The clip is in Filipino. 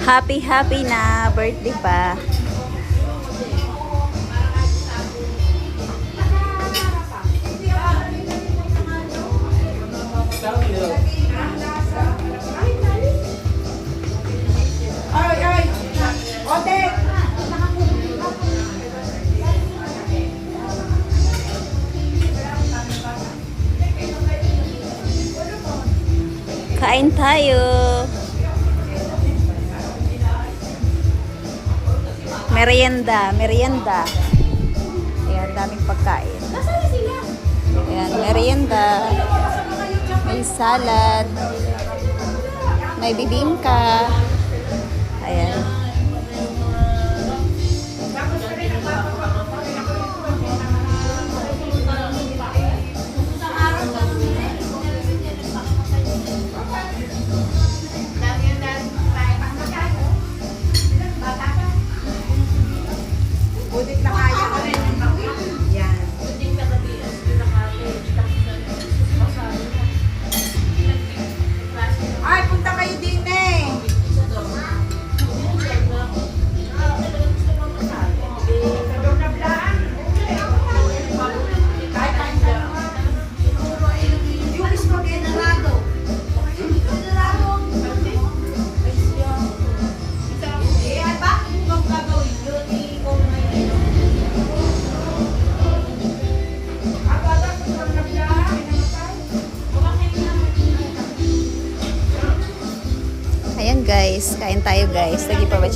Happy na birthday pa. Kain tayo. Merienda. Ayan, daming pagkain. Ayan, merienda. May salad. May bibingka. Ayan. Budit na kaya ko rin. Yan. Ay, punta kayo din eh. Yung spaghetti rado. Ayan guys, kain tayo guys. Lagi pa ba